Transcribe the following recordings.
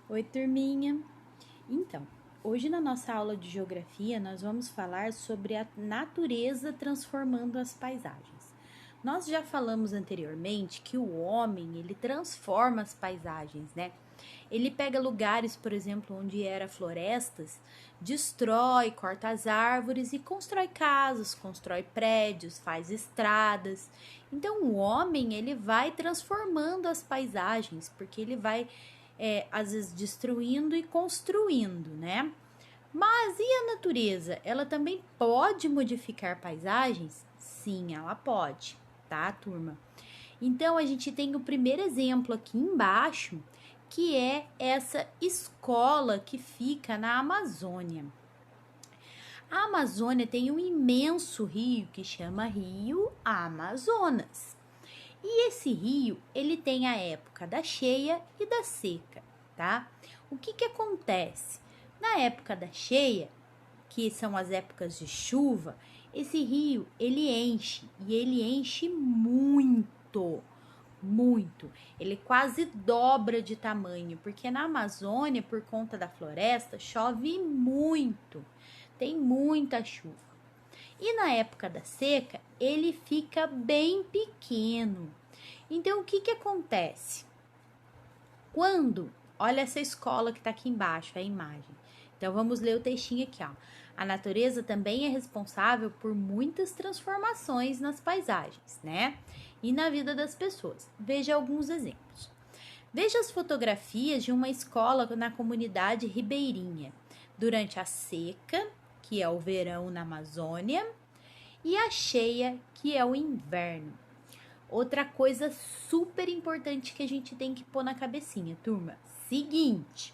Oi, turminha! Então, hoje na nossa aula de geografia nós vamos falar sobre a natureza transformando as paisagens. Nós já falamos anteriormente que o homem, ele transforma as paisagens, né? Ele pega lugares, por exemplo, onde era florestas, destrói, corta as árvores e constrói casas, constrói prédios, faz estradas. Então, o homem, ele vai transformando as paisagens, porque ele vai às vezes destruindo e construindo, né? Mas e a natureza? Ela também pode modificar paisagens? Sim, ela pode, tá, turma? Então a gente tem o primeiro exemplo aqui embaixo, que é essa escola que fica na Amazônia. A Amazônia tem um imenso rio que chama Rio Amazonas. E esse rio, ele tem a época da cheia e da seca, tá? O que acontece? Na época da cheia, que são as épocas de chuva, esse rio, ele enche e ele enche muito, muito. Ele quase dobra de tamanho, porque na Amazônia, por conta da floresta, chove muito. Tem muita chuva. E na época da seca, ele fica bem pequeno. Então, o que acontece? Quando, olha essa escola que está aqui embaixo, a imagem. Então, vamos ler o textinho aqui, ó. A natureza também é responsável por muitas transformações nas paisagens, né? E na vida das pessoas. Veja alguns exemplos. Veja as fotografias de uma escola na comunidade ribeirinha, durante a seca, que é o verão na Amazônia, e a cheia, que é o inverno. Outra coisa super importante que a gente tem que pôr na cabecinha, turma. Seguinte,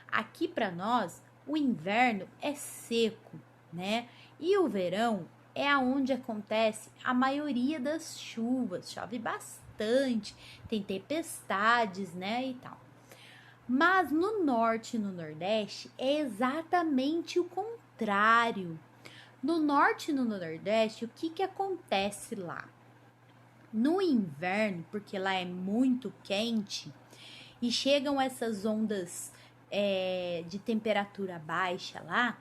aqui para nós, o inverno é seco, né? E o verão é aonde acontece a maioria das chuvas, chove bastante, tem tempestades, né, e tal. Mas no norte e no nordeste é exatamente o contrário. No norte e no nordeste, o que acontece lá? No inverno, porque lá é muito quente e chegam essas ondas de temperatura baixa lá,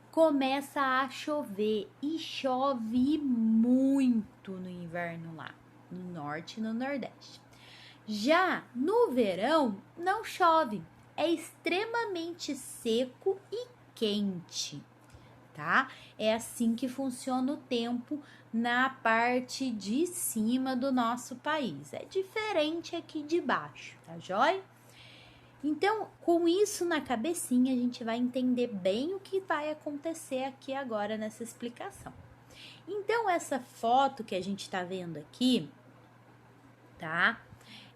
começa a chover e chove muito no inverno lá, no norte e no nordeste. Já no verão, não chove, é extremamente seco e quente, tá? É assim que funciona o tempo na parte de cima do nosso país. É diferente aqui de baixo, tá joia? Então, com isso na cabecinha, a gente vai entender bem o que vai acontecer aqui agora nessa explicação. Então, essa foto que a gente tá vendo aqui, tá?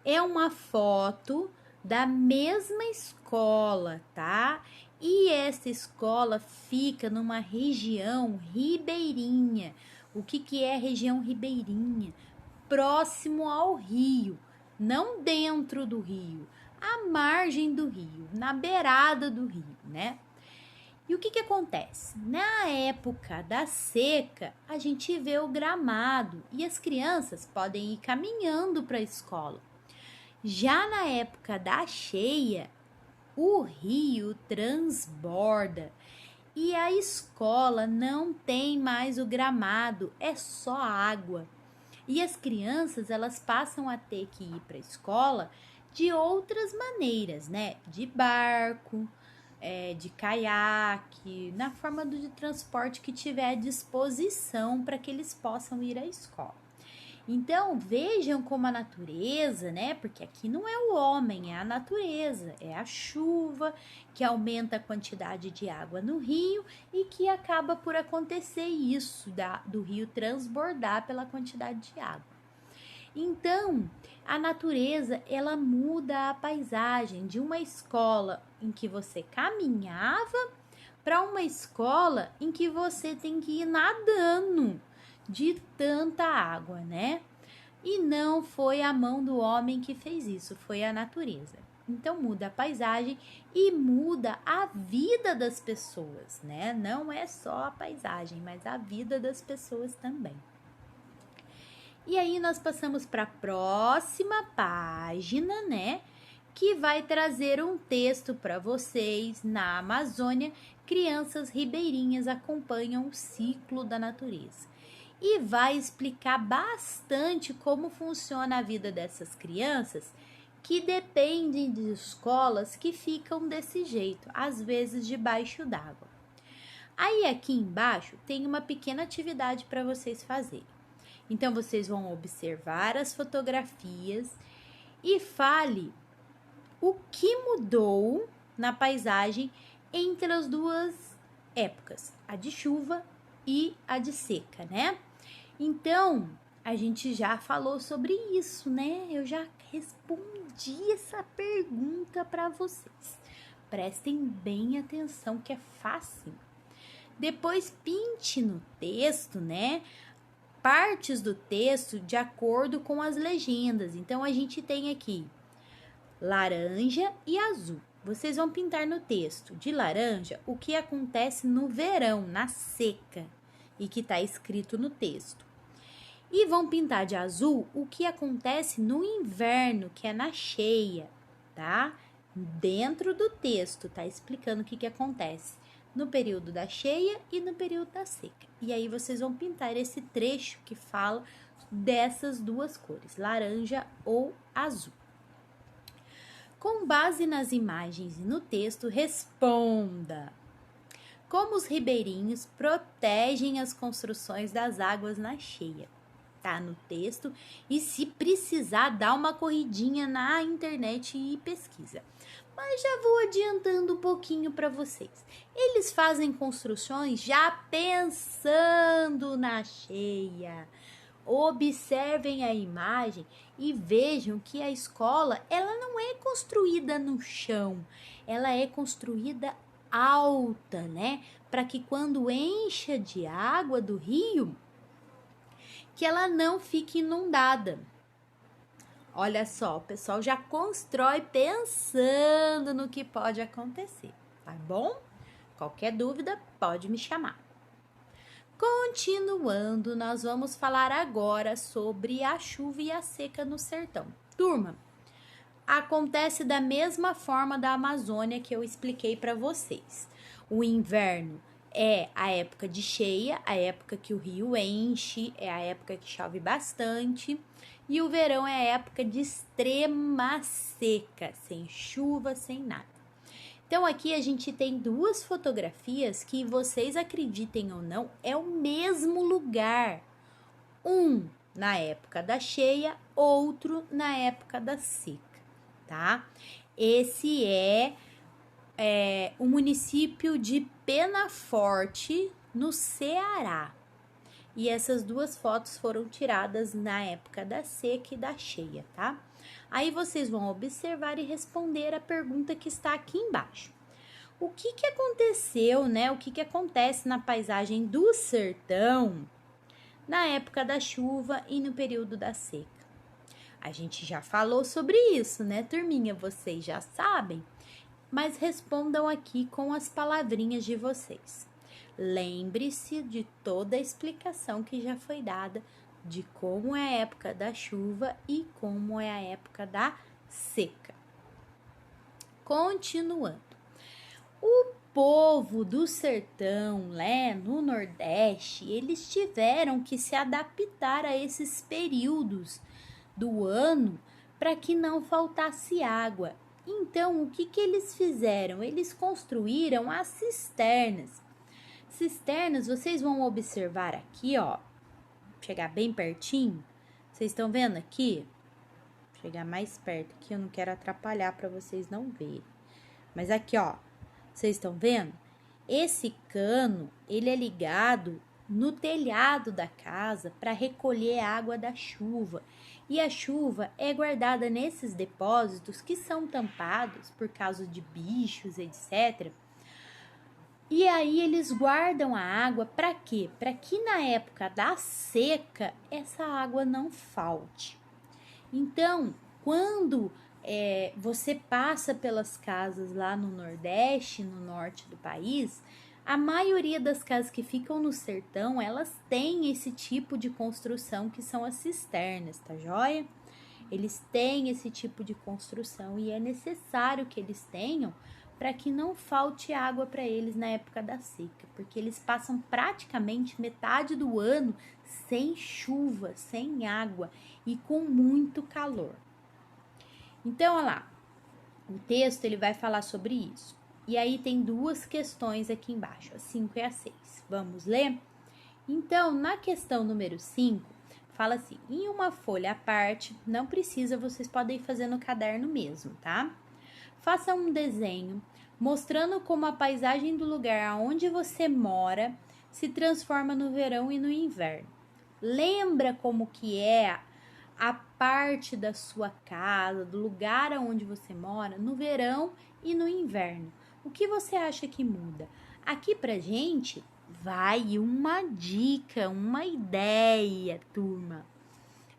É uma foto da mesma escola, tá? E essa escola fica numa região ribeirinha. O que é região ribeirinha? Próximo ao rio, não dentro do rio, à margem do rio, na beirada do rio, né? E o que acontece? Na época da seca, a gente vê o gramado e as crianças podem ir caminhando para a escola. Já na época da cheia, o rio transborda e a escola não tem mais o gramado, é só água. E as crianças, elas passam a ter que ir para a escola de outras maneiras, né? De barco, de caiaque, na forma de transporte que tiver à disposição para que eles possam ir à escola. Então, vejam como a natureza, né? Porque aqui não é o homem, é a natureza, é a chuva que aumenta a quantidade de água no rio e que acaba por acontecer isso, do rio transbordar pela quantidade de água. Então, a natureza, ela muda a paisagem de uma escola em que você caminhava para uma escola em que você tem que ir nadando de tanta água, né? E não foi a mão do homem que fez isso, foi a natureza. Então muda a paisagem e muda a vida das pessoas, né? Não é só a paisagem, mas a vida das pessoas também. E aí nós passamos para a próxima página, né? que vai trazer um texto para vocês. Na Amazônia, crianças ribeirinhas acompanham o ciclo da natureza. E vai explicar bastante como funciona a vida dessas crianças que dependem de escolas que ficam desse jeito, às vezes debaixo d'água. Aí aqui embaixo tem uma pequena atividade para vocês fazerem. Então vocês vão observar as fotografias e fale o que mudou na paisagem entre as duas épocas, a de chuva e a de seca, né? Então, a gente já falou sobre isso, né? Eu já respondi essa pergunta para vocês. Prestem bem atenção que é fácil. Depois pinte no texto, né? Partes do texto de acordo com as legendas. Então, a gente tem aqui laranja e azul. Vocês vão pintar no texto de laranja o que acontece no verão, na seca, e que está escrito no texto. E vão pintar de azul o que acontece no inverno, que é na cheia, tá? Dentro do texto, tá explicando o que acontece no período da cheia e no período da seca. E aí vocês vão pintar esse trecho que fala dessas duas cores, laranja ou azul. Com base nas imagens e no texto, responda: como os ribeirinhos protegem as construções das águas na cheia? Tá no texto, e se precisar, dá uma corridinha na internet e pesquisa. Mas já vou adiantando um pouquinho para vocês. Eles fazem construções já pensando na cheia. Observem a imagem e vejam que a escola, ela não é construída no chão, ela é construída alta, né? Para que quando encha de água do rio, que ela não fique inundada. Olha só, o pessoal já constrói pensando no que pode acontecer, tá bom? Qualquer dúvida, pode me chamar. Continuando, nós vamos falar agora sobre a chuva e a seca no sertão. Turma, acontece da mesma forma da Amazônia que eu expliquei para vocês. O inverno é a época de cheia, a época que o rio enche, é a época que chove bastante. E o verão é a época de extrema seca, sem chuva, sem nada. Então, aqui a gente tem duas fotografias que, vocês acreditem ou não, é o mesmo lugar. Um na época da cheia, outro na época da seca, tá? Esse é o município de Penaforte, no Ceará. E essas duas fotos foram tiradas na época da seca e da cheia, tá? Aí vocês vão observar e responder a pergunta que está aqui embaixo. O que aconteceu, né? O que acontece na paisagem do sertão na época da chuva e no período da seca? A gente já falou sobre isso, né, turminha? Vocês já sabem, mas respondam aqui com as palavrinhas de vocês. Lembre-se de toda a explicação que já foi dada de como é a época da chuva e como é a época da seca. Continuando. O povo do sertão, né, no Nordeste, eles tiveram que se adaptar a esses períodos do ano para que não faltasse água. Então, o que eles fizeram? Eles construíram as cisternas. Cisternas, vocês vão observar aqui, ó, chegar bem pertinho. Vocês estão vendo aqui? Vou chegar mais perto aqui, eu não quero atrapalhar para vocês não verem. Mas aqui, ó, vocês estão vendo? Esse cano, ele é ligado no telhado da casa para recolher a água da chuva. E a chuva é guardada nesses depósitos que são tampados por causa de bichos, etc. E aí eles guardam a água para quê? Para que na época da seca essa água não falte. Então, quando você passa pelas casas lá no Nordeste, no norte do país, a maioria das casas que ficam no sertão, elas têm esse tipo de construção que são as cisternas, tá joia? Eles têm esse tipo de construção e é necessário que eles tenham para que não falte água para eles na época da seca, porque eles passam praticamente metade do ano sem chuva, sem água e com muito calor. Então, olha lá, o texto ele vai falar sobre isso. E aí tem duas questões aqui embaixo, a 5 e a 6. Vamos ler? Então, na questão número 5, fala assim, em uma folha à parte, não precisa, vocês podem fazer no caderno mesmo, tá? Faça um desenho mostrando como a paisagem do lugar onde você mora se transforma no verão e no inverno. Lembra como que é a parte da sua casa, do lugar onde você mora, no verão e no inverno. O que você acha que muda? Aqui pra gente vai uma dica, uma ideia, turma.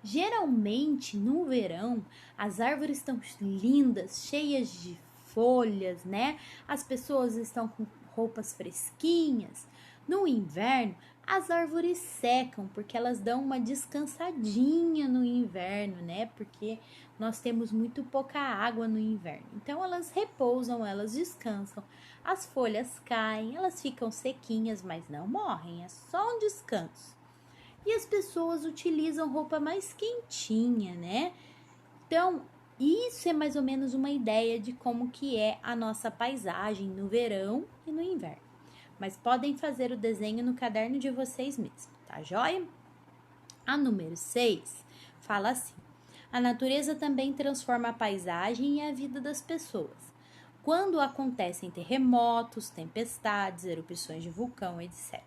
Geralmente no verão as árvores estão lindas, cheias de folhas, né? As pessoas estão com roupas fresquinhas. No inverno as árvores secam porque elas dão uma descansadinha no inverno, né? Porque nós temos muito pouca água no inverno. Então elas repousam, elas descansam. As folhas caem, elas ficam sequinhas, mas não morrem, é só um descanso. E as pessoas utilizam roupa mais quentinha, né? Então, isso é mais ou menos uma ideia de como que é a nossa paisagem no verão e no inverno. Mas podem fazer o desenho no caderno de vocês mesmos, tá joia? A número 6 fala assim: a natureza também transforma a paisagem e a vida das pessoas. Quando acontecem terremotos, tempestades, erupções de vulcão, etc.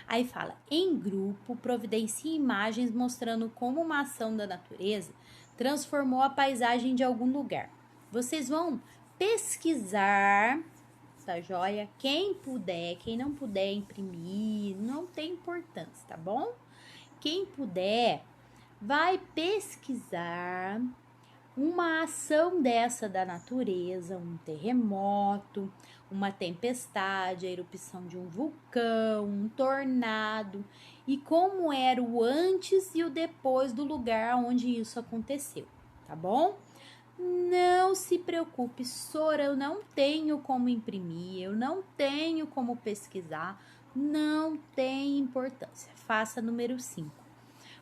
Aí fala, em grupo, providencie imagens mostrando como uma ação da natureza transformou a paisagem de algum lugar. Vocês vão pesquisar, tá joia? Quem puder, quem não puder imprimir, não tem importância, tá bom? Quem puder, vai pesquisar uma ação dessa da natureza, um terremoto, uma tempestade, a erupção de um vulcão, um tornado, e como era o antes e o depois do lugar onde isso aconteceu, tá bom? Não se preocupe, Sora, eu não tenho como imprimir, eu não tenho como pesquisar, não tem importância. Faça número 5.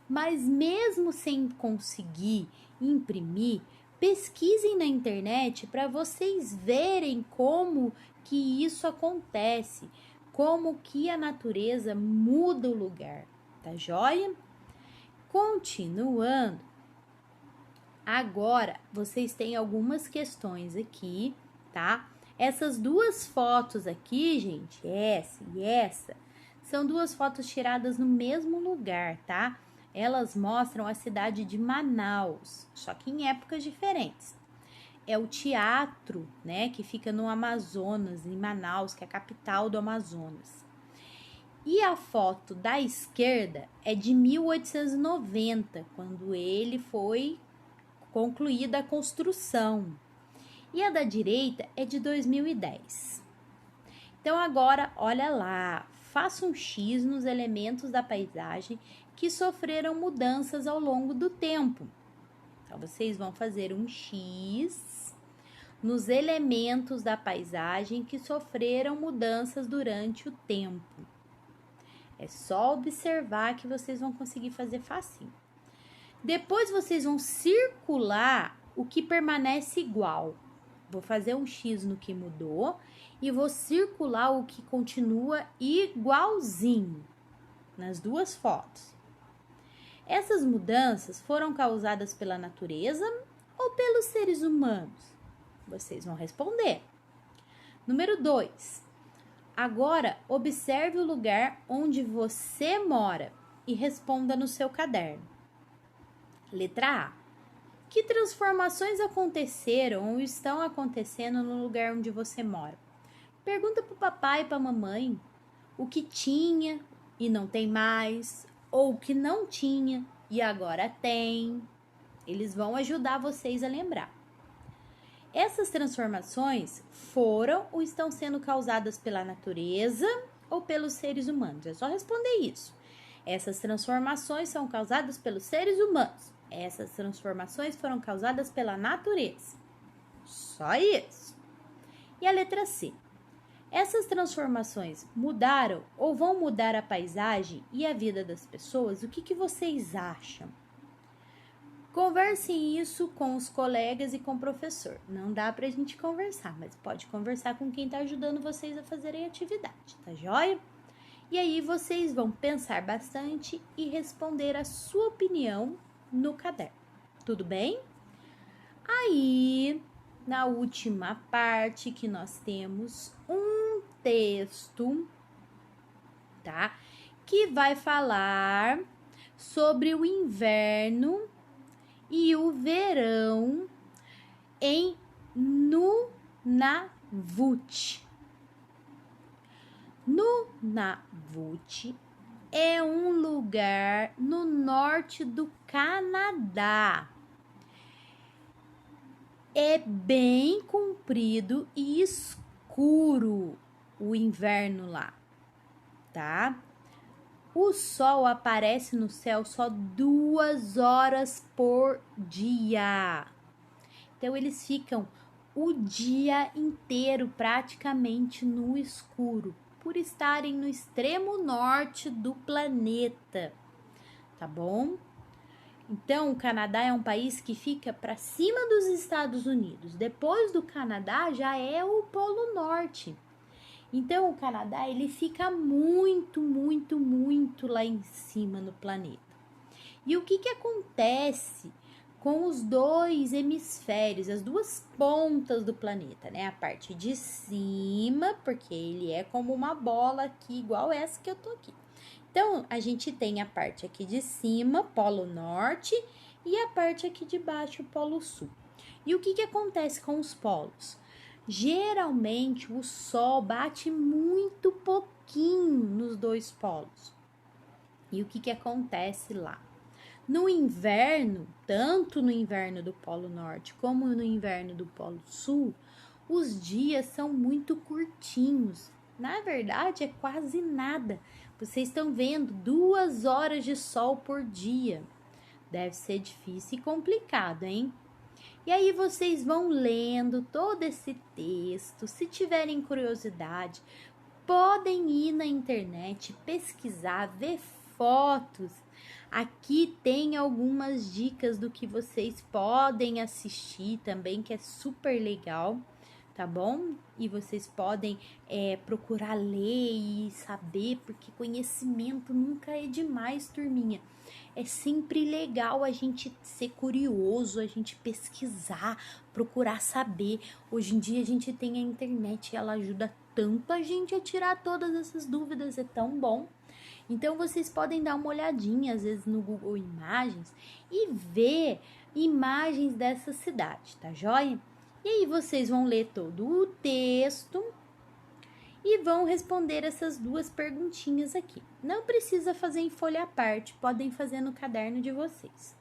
Mas mesmo sem conseguir imprimir, pesquisem na internet para vocês verem como que isso acontece, como que a natureza muda o lugar, tá joia? Continuando, agora vocês têm algumas questões aqui, tá? Essas duas fotos aqui, gente, essa e essa, são duas fotos tiradas no mesmo lugar, tá? Elas mostram a cidade de Manaus, só que em épocas diferentes. É o teatro, né, que fica no Amazonas, em Manaus, que é a capital do Amazonas. E a foto da esquerda é de 1890, quando ele foi concluída a construção. E a da direita é de 2010. Então agora, olha lá, faça um X nos elementos da paisagem que sofreram mudanças ao longo do tempo. Então, vocês vão fazer um X nos elementos da paisagem que sofreram mudanças durante o tempo. É só observar que vocês vão conseguir fazer facinho. Depois, vocês vão circular o que permanece igual. Vou fazer um X no que mudou e vou circular o que continua igualzinho nas duas fotos. Essas mudanças foram causadas pela natureza ou pelos seres humanos? Vocês vão responder. Número 2. Agora, observe o lugar onde você mora e responda no seu caderno. Letra A. Que transformações aconteceram ou estão acontecendo no lugar onde você mora? Pergunta para o papai e para a mamãe o que tinha e não tem mais, ou o que não tinha e agora tem. Eles vão ajudar vocês a lembrar. Essas transformações foram ou estão sendo causadas pela natureza ou pelos seres humanos? É só responder isso. Essas transformações são causadas pelos seres humanos. Essas transformações foram causadas pela natureza. Só isso. E a letra C. Essas transformações mudaram ou vão mudar a paisagem e a vida das pessoas? O que vocês acham? Conversem isso com os colegas e com o professor. Não dá pra gente conversar, mas pode conversar com quem tá ajudando vocês a fazerem a atividade, tá joia? E aí vocês vão pensar bastante e responder a sua opinião no caderno. Tudo bem? Aí, na última parte que nós temos um texto, tá? Que vai falar sobre o inverno e o verão em Nunavut. Nunavut é um lugar no norte do Canadá. É bem comprido e escuro o inverno lá, tá? O sol aparece no céu só 2 horas por dia. Então, eles ficam o dia inteiro praticamente no escuro, por estarem no extremo norte do planeta, tá bom? Então, o Canadá é um país que fica para cima dos Estados Unidos. Depois do Canadá, já é o Polo Norte. Então, o Canadá, ele fica muito, muito, muito lá em cima no planeta. E o que acontece com os dois hemisférios, as duas pontas do planeta, né? A parte de cima, porque ele é como uma bola aqui, igual essa que eu tô aqui. Então, a gente tem a parte aqui de cima, Polo Norte, e a parte aqui de baixo, Polo Sul. E o que acontece com os polos? Geralmente, o sol bate muito pouquinho nos dois polos. E o que acontece lá? No inverno, tanto no inverno do Polo Norte como no inverno do Polo Sul, os dias são muito curtinhos. Na verdade, é quase nada. Vocês estão vendo 2 horas de sol por dia. Deve ser difícil e complicado, hein? E aí vocês vão lendo todo esse texto. Se tiverem curiosidade, podem ir na internet, pesquisar, ver fotos. Aqui tem algumas dicas do que vocês podem assistir também, que é super legal, tá bom? E vocês podem procurar ler e saber, porque conhecimento nunca é demais, turminha. É sempre legal a gente ser curioso, a gente pesquisar, procurar saber. Hoje em dia a gente tem a internet e ela ajuda tanto a gente a tirar todas essas dúvidas, é tão bom. Então, vocês podem dar uma olhadinha, às vezes, no Google Imagens e ver imagens dessa cidade, tá joia? E aí, vocês vão ler todo o texto e vão responder essas 2 perguntinhas aqui. Não precisa fazer em folha à parte, podem fazer no caderno de vocês.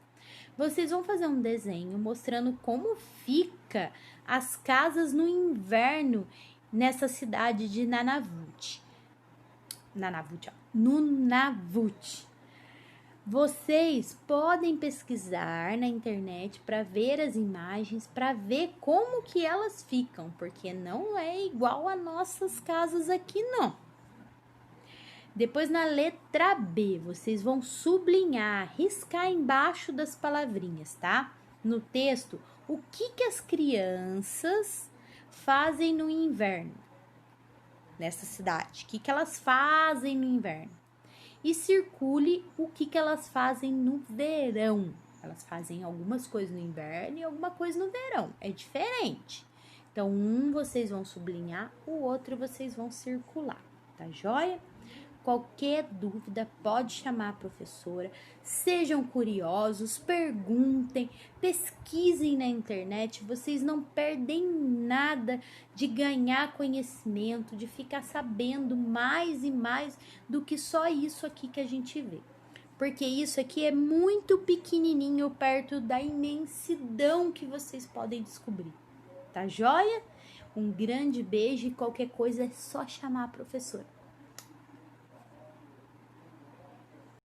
Vocês vão fazer um desenho mostrando como fica as casas no inverno nessa cidade de Nunavut. Vocês podem pesquisar na internet para ver as imagens, para ver como que elas ficam, porque não é igual a nossas casas aqui, não. Depois, na letra B, vocês vão sublinhar, riscar embaixo das palavrinhas, tá? No texto, o que as crianças fazem no inverno nessa cidade? O que elas fazem no inverno? E circule o que elas fazem no verão. Elas fazem algumas coisas no inverno e alguma coisa no verão. É diferente. Então, um vocês vão sublinhar, o outro vocês vão circular. Tá joia? Qualquer dúvida, pode chamar a professora. Sejam curiosos, perguntem, pesquisem na internet. Vocês não perdem nada de ganhar conhecimento, de ficar sabendo mais e mais do que só isso aqui que a gente vê. Porque isso aqui é muito pequenininho perto da imensidão que vocês podem descobrir. Tá joia? Um grande beijo e qualquer coisa é só chamar a professora.